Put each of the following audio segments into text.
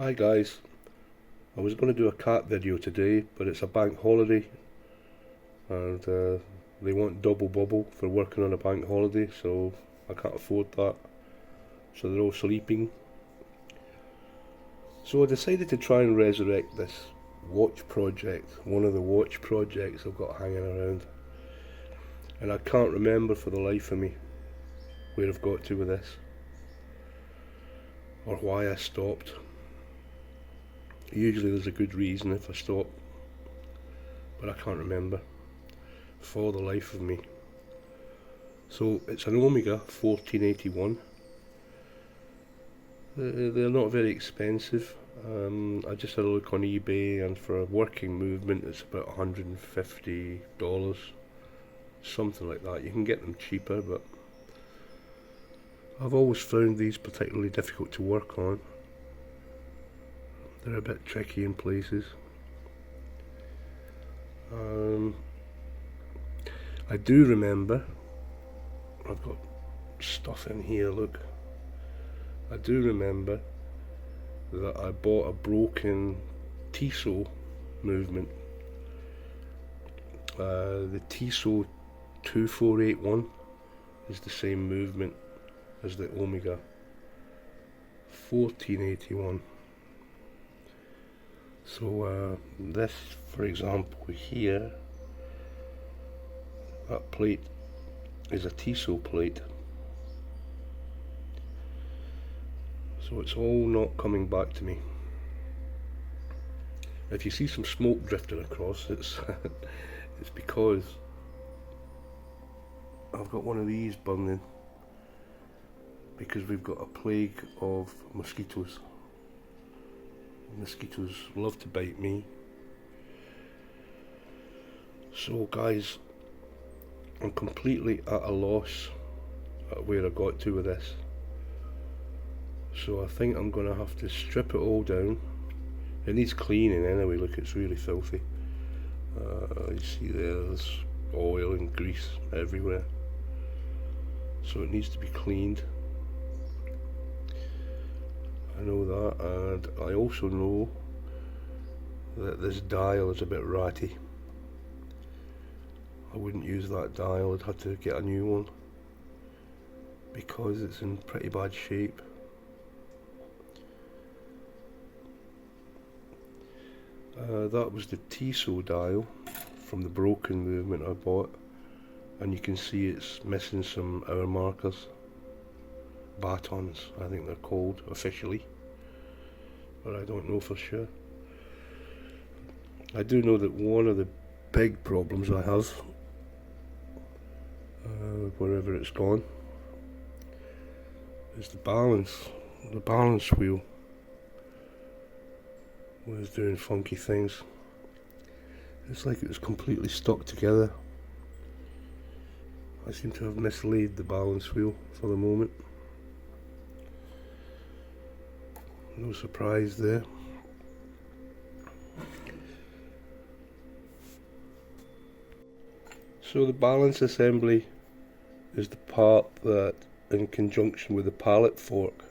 Hi guys, I was going to do a cat video today, but it's a bank holiday and they want double bubble for working on a bank holiday, so I can't afford that. So they're all sleeping. So I decided to try and resurrect this watch project, one of the watch projects I've got hanging around. And I can't remember for the life of me where I've got to with this, or why I stopped. Usually there's a good reason if I stop, but I can't remember for the life of me. So it's an Omega 1481. They're not very expensive. I just had a look on eBay, and for a working movement it's about $150, something like that. You can get them cheaper, but I've always found these particularly difficult to work on. They're a bit tricky in places. I do remember, I've got stuff in here, look. I do remember that I bought a broken Tissot movement. The Tissot 2481 is the same movement as the Omega 1481. So this, for example, here, that plate is a Tissot plate. So it's all not coming back to me. If you see some smoke drifting across, it's it's because I've got one of these burning, because we've got a plague of mosquitoes. Mosquitoes love to bite me. So guys, I'm completely at a loss at where I got to with this. So I think I'm going to have to strip it all down. It needs cleaning anyway, look, it's really filthy. You see there's oil and grease everywhere. So it needs to be cleaned. I know that, and I also know that this dial is a bit ratty. I wouldn't use that dial, I'd have to get a new one because it's in pretty bad shape. That was the Tissot dial from the broken movement I bought, and you can see it's missing some hour markers. Batons, I think they're called officially, but I don't know for sure. I do know that one of the big problems I have, wherever it's gone, is the balance wheel was doing funky things. It's like it was completely stuck together. I seem to have mislaid the balance wheel for the moment. No surprise there. So the balance assembly is the part that, in conjunction with the pallet fork,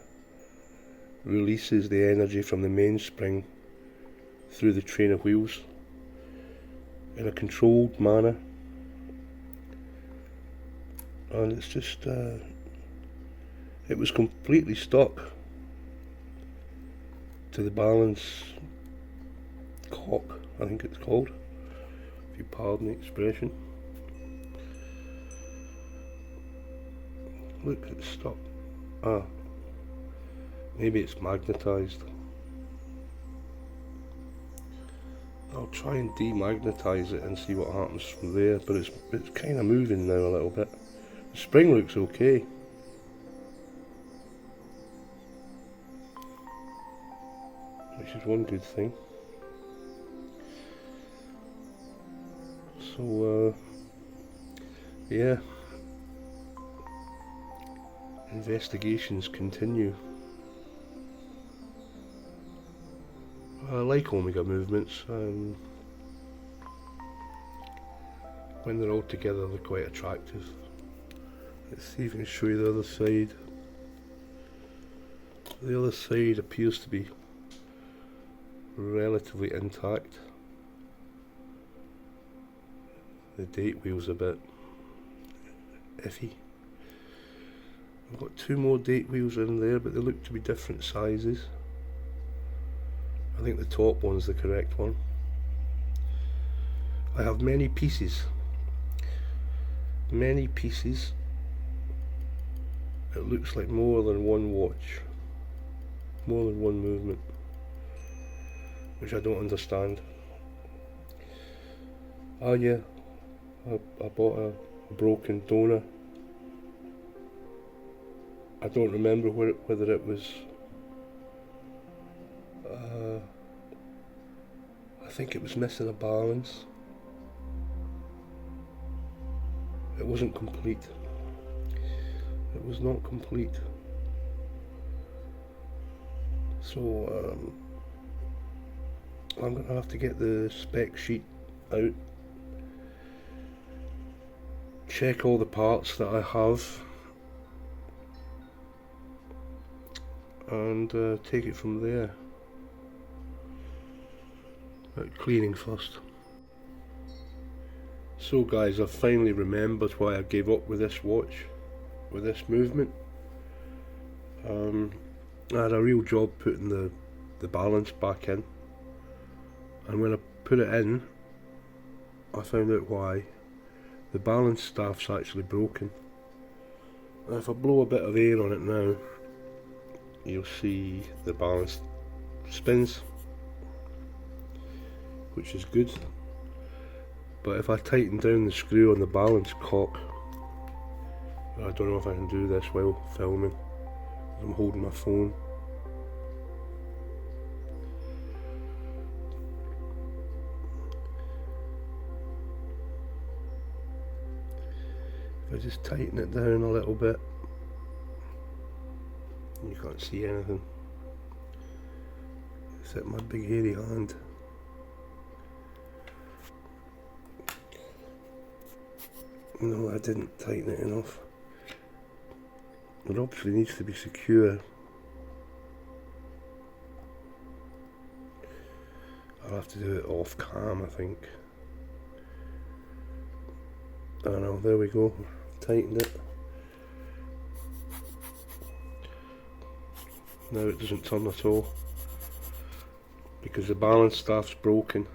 releases the energy from the mainspring through the train of wheels in a controlled manner. And it's just, it was completely stuck to the balance cock, I think it's called, if you pardon the expression. Look, it's stuck. Maybe it's magnetised. I'll try and demagnetise it and see what happens from there, but it's kind of moving now a little bit. The spring looks okay. Which is one good thing. So, yeah. Investigations continue. I like Omega movements. When they're all together, they're quite attractive. Let's see if I can show you the other side. The other side appears to be relatively intact. The date wheel's a bit iffy. I've got two more date wheels in there, but they look to be different sizes. I think the top one's the correct one. I have many pieces. Many pieces. It looks like more than one watch. More than one movement. Which I don't understand. Oh yeah, I bought a broken donor. I don't remember whether it was I think it was missing a balance. It wasn't complete. It was not complete. So I'm going to have to get the spec sheet out, check all the parts that I have, and take it from there. Cleaning first. So guys, I've finally remembered why I gave up with this watch, with this movement. I had a real job putting the balance back in, and when I put it in, I found out why. The balance staff's actually broken. And if I blow a bit of air on it now, you'll see the balance spins, which is good. But if I tighten down the screw on the balance cock, I don't know if I can do this while filming. I'm holding my phone. If I just tighten it down a little bit, you can't see anything except my big hairy hand. No, I didn't tighten it enough. It obviously needs to be secure. I'll have to do it off cam, I think. I don't know, there we go. Tightened it. Now it doesn't turn at all, because the balance staff's broken.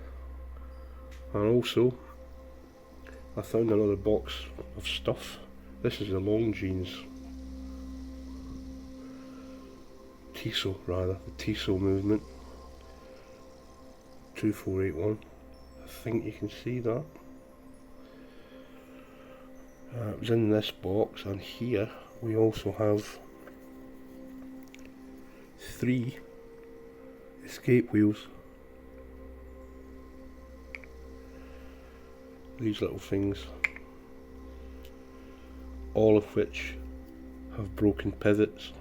And also, I found another box of stuff. This is the Longines. Tissot rather, the Tissot movement. 2481. I think you can see that. It was in this box, and here we also have 3 escape wheels. These little things, all of which have broken pivots.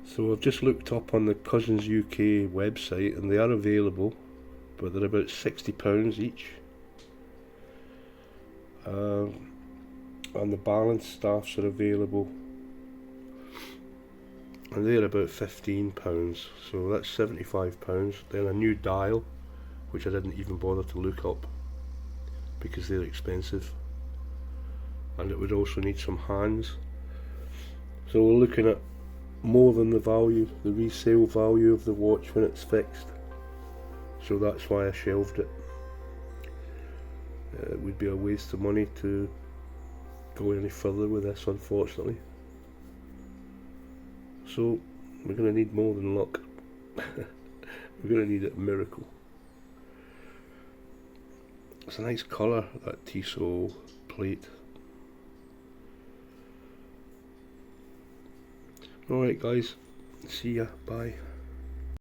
So I've just looked up on the Cousins UK website, and they are available, but they're about £60 each. And the balance staffs are available, and they're about £15, so that's £75. Then a new dial, which I didn't even bother to look up because they're expensive, and it would also need some hands. So we're looking at more than the value, the resale value of the watch when it's fixed. So that's why I shelved it. It would be a waste of money to go any further with this, unfortunately. So we're going to need more than luck. We're going to need a miracle. It's a nice colour, that Tissot plate. Alright guys, see ya, bye.